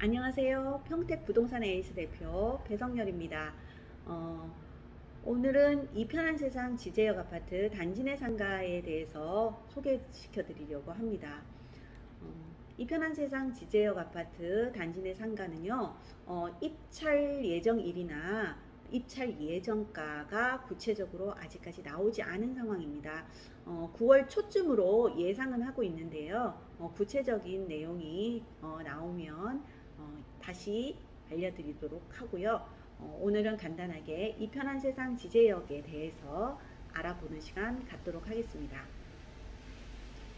안녕하세요. 평택 부동산 에이스 대표 배성열입니다. 어, 오늘은 이 편한 세상 지제역 아파트 단지 내 상가에 대해서 소개시켜 드리려고 합니다. 이 편한 세상 지제역 아파트 단지 내 상가는요, 입찰 예정일이나 입찰 예정가가 구체적으로 아직까지 나오지 않은 상황입니다. 9월 초쯤으로 예상은 하고 있는데요. 구체적인 내용이 나오면 다시 알려드리도록 하고요. 오늘은 간단하게 이 편한 세상 지제역에 대해서 알아보는 시간 갖도록 하겠습니다.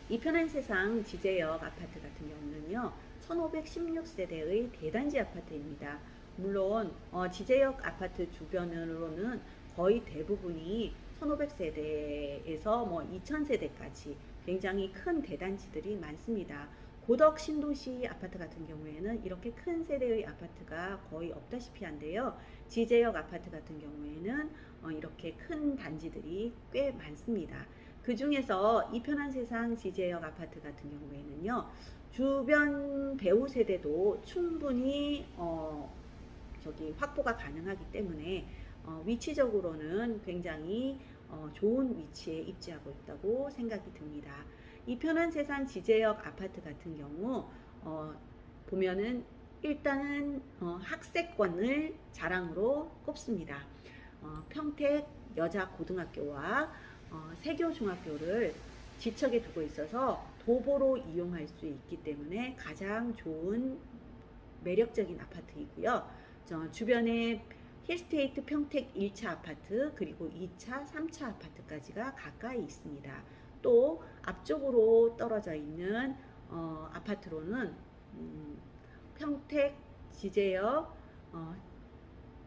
이 편한 세상 지제역 아파트 같은 경우는요, 1516세대의 대단지 아파트입니다. 물론 지제역 아파트 주변으로는 거의 대부분이 1500세대에서 2000세대까지 굉장히 큰 대단지들이 많습니다. 고덕 신도시 아파트 같은 경우에는 이렇게 큰 세대의 아파트가 거의 없다시피 한데요. 지제역 아파트 같은 경우에는 이렇게 큰 단지들이 꽤 많습니다. 그 중에서 이 편한 세상 지제역 아파트 같은 경우에는요, 주변 배우 세대도 충분히 확보가 가능하기 때문에 위치적으로는 굉장히 좋은 위치에 입지하고 있다고 생각이 듭니다. 이 편한 세상 지제역 아파트 같은 경우 보면은 일단은 학세권을 자랑으로 꼽습니다. 평택 여자고등학교와 세교중학교를 지척에 두고 있어서 도보로 이용할 수 있기 때문에 가장 좋은 매력적인 아파트이고요. 주변에 힐스테이트 평택 1차 아파트 그리고 2차, 3차 아파트까지가 가까이 있습니다. 또 앞쪽으로 떨어져 있는 아파트로는 평택 지제역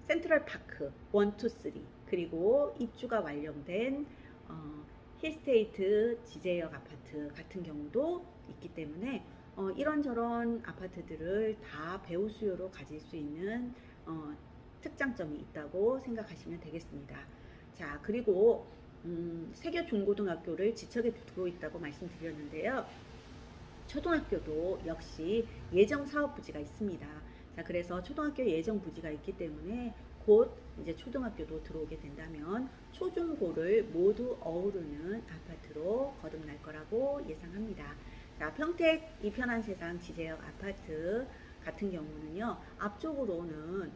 센트럴파크 1, 2, 3 그리고 입주가 완료된 힐스테이트 지제역 아파트 같은 경우도 있기 때문에 이런저런 아파트들을 다 배우 수요로 가질 수 있는 특장점이 있다고 생각하시면 되겠습니다. 자, 그리고 세교중고등학교를 지척에 두고 있다고 말씀드렸는데요. 초등학교도 역시 예정 사업 부지가 있습니다. 자, 그래서 초등학교 예정 부지가 있기 때문에 곧 이제 초등학교도 들어오게 된다면 초중고를 모두 어우르는 아파트로 거듭날 거라고 예상합니다. 자, 평택 이 편한 세상 지제역 아파트 같은 경우는요, 앞쪽으로는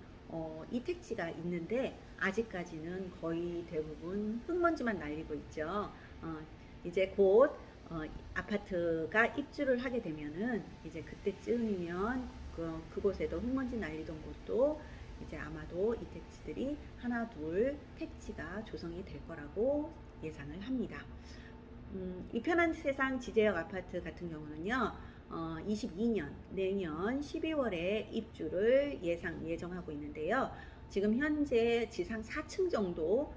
이택지가 있는데 아직까지는 거의 대부분 흙먼지만 날리고 있죠. 이제 곧 아파트가 입주를 하게 되면은 이제 그때쯤이면 그곳에도 흙먼지 날리던 곳도 이제 아마도 이 택지들이 하나 둘 택지가 조성이 될 거라고 예상을 합니다. 이 편한 세상 지제역 아파트 같은 경우는요, 22년 내년 12월에 입주를 예정하고 있는데요. 지금 현재 지상 4층 정도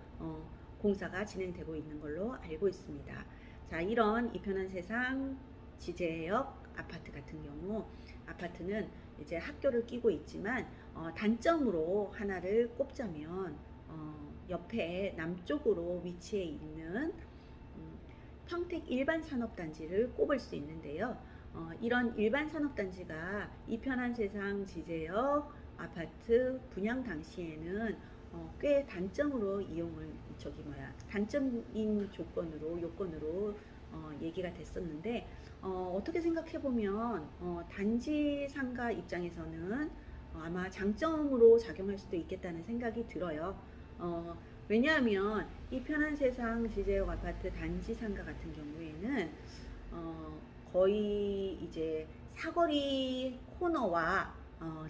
공사가 진행되고 있는 걸로 알고 있습니다. 자, 이런 이 편한 세상 지제역 아파트 같은 경우 아파트는 이제 학교를 끼고 있지만 단점으로 하나를 꼽자면 옆에 남쪽으로 위치해 있는 평택 일반산업단지를 꼽을 수 있는데요. 이런 일반산업단지가 이 편한 세상 지제역 아파트 분양 당시에는 꽤 단점으로 단점인 요건으로 얘기가 됐었는데 어떻게 생각해보면 단지 상가 입장에서는 아마 장점으로 작용할 수도 있겠다는 생각이 들어요. 왜냐하면 이 편한 세상 지제역 아파트 단지 상가 같은 경우에는 거의 이제 사거리 코너와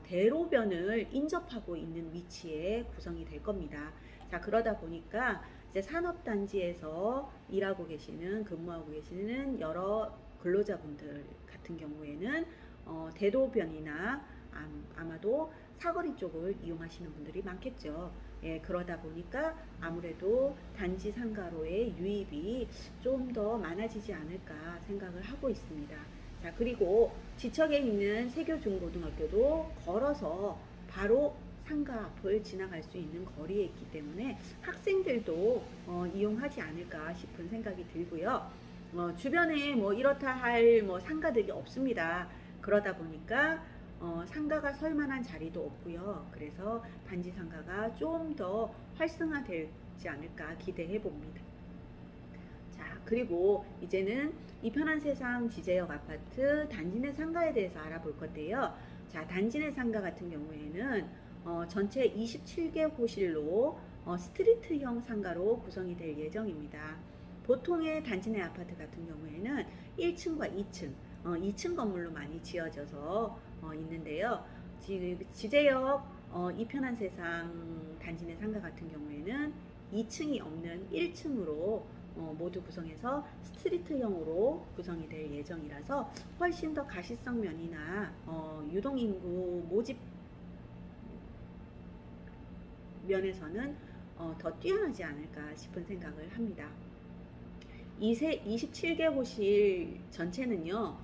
대로변을 인접하고 있는 위치에 구성이 될 겁니다. 자, 그러다 보니까 이제 산업단지에서 근무하고 계시는 여러 근로자분들 같은 경우에는 대로변이나 아마도 사거리 쪽을 이용하시는 분들이 많겠죠. 예, 그러다 보니까 아무래도 단지 상가로의 유입이 좀 더 많아지지 않을까 생각을 하고 있습니다. 자, 그리고 지척에 있는 세교중고등학교도 걸어서 바로 상가 앞을 지나갈 수 있는 거리에 있기 때문에 학생들도 이용하지 않을까 싶은 생각이 들고요. 주변에 이렇다 할 상가들이 없습니다. 그러다 보니까 상가가 설 만한 자리도 없고요. 그래서 단지 상가가 좀 더 활성화되지 않을까 기대해 봅니다. 자, 그리고 이제는 이 편한 세상 지제역 아파트 단지 내 상가에 대해서 알아볼 건데요. 자, 단지 내 상가 같은 경우에는 전체 27개 호실로 스트리트형 상가로 구성이 될 예정입니다. 보통의 단지 내 아파트 같은 경우에는 1층과 2층, 2층 건물로 많이 지어져서 있는데요. 지제역 이 편한 세상 단지 내 상가 같은 경우에는 2층이 없는 1층으로 모두 구성해서 스트리트형으로 구성이 될 예정이라서 훨씬 더 가시성 면이나 유동인구 모집 면에서는 더 뛰어나지 않을까 싶은 생각을 합니다. 27개 호실 전체는요,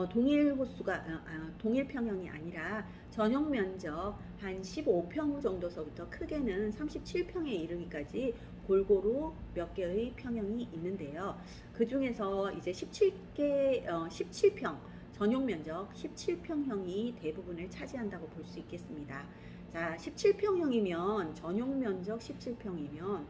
동일 호수가, 동일 평형이 아니라 전용 면적 한 15평 정도서부터 크게는 37평에 이르기까지 골고루 몇 개의 평형이 있는데요. 그 중에서 이제 17평, 전용 면적 17평형이 대부분을 차지한다고 볼 수 있겠습니다. 자, 17평형이면, 전용 면적 17평이면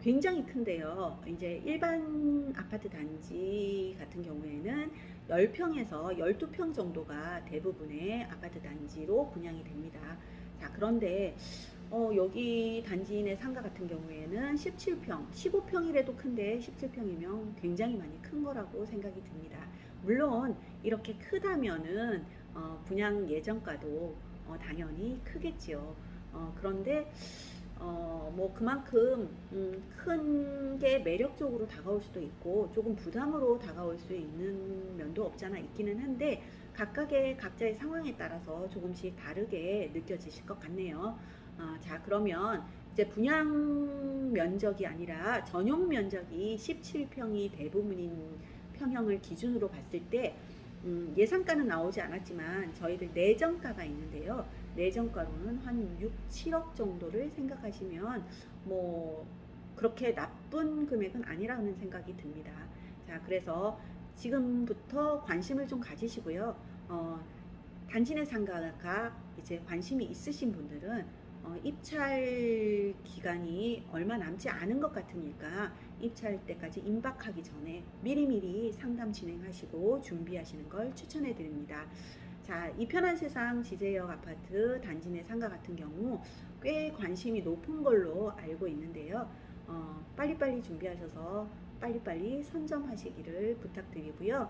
굉장히 큰데요. 이제 일반 아파트 단지 같은 경우에는 10평에서 12평 정도가 대부분의 아파트 단지로 분양이 됩니다. 자, 그런데 여기 단지 내 상가 같은 경우에는 17평, 15평이라도 큰데 17평이면 굉장히 많이 큰 거라고 생각이 듭니다. 물론 이렇게 크다면은 분양 예정가도 당연히 크겠지요. 그런데 뭐 그만큼 큰 게 매력적으로 다가올 수도 있고 조금 부담으로 다가올 수 있는 면도 없잖아 있기는 한데 각자의 상황에 따라서 조금씩 다르게 느껴지실 것 같네요. 자, 그러면 이제 분양 면적이 아니라 전용 면적이 17평이 대부분인 평형을 기준으로 봤을 때 예상가는 나오지 않았지만 저희들 내정가가 있는데요. 내정가로는 한 6, 7억 정도를 생각하시면 뭐 그렇게 나쁜 금액은 아니라는 생각이 듭니다. 자, 그래서 지금부터 관심을 좀 가지시고요. 단지 내 상가가 이제 관심이 있으신 분들은 입찰 기간이 얼마 남지 않은 것 같으니까 입찰 때까지 임박하기 전에 미리미리 상담 진행하시고 준비하시는 걸 추천해 드립니다. 자, 이 편한 세상 지제역 아파트 단지 내 상가 같은 경우 꽤 관심이 높은 걸로 알고 있는데요. 빨리빨리 준비하셔서 빨리빨리 선점하시기를 부탁드리고요.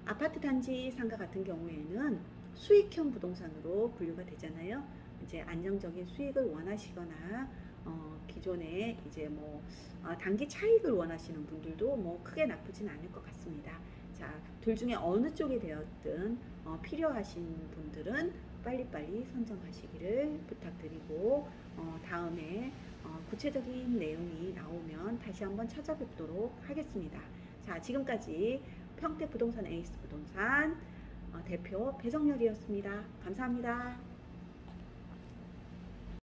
아파트 단지 상가 같은 경우에는 수익형 부동산으로 분류가 되잖아요. 이제 안정적인 수익을 원하시거나 기존에 이제 뭐 단기 차익을 원하시는 분들도 뭐 크게 나쁘진 않을 것 같습니다. 자, 둘 중에 어느 쪽이 되었든 필요하신 분들은 빨리빨리 선정하시기를 부탁드리고 다음에 구체적인 내용이 나오면 다시 한번 찾아뵙도록 하겠습니다. 자, 지금까지 평택부동산 에이스 부동산 대표 배정렬이었습니다. 감사합니다.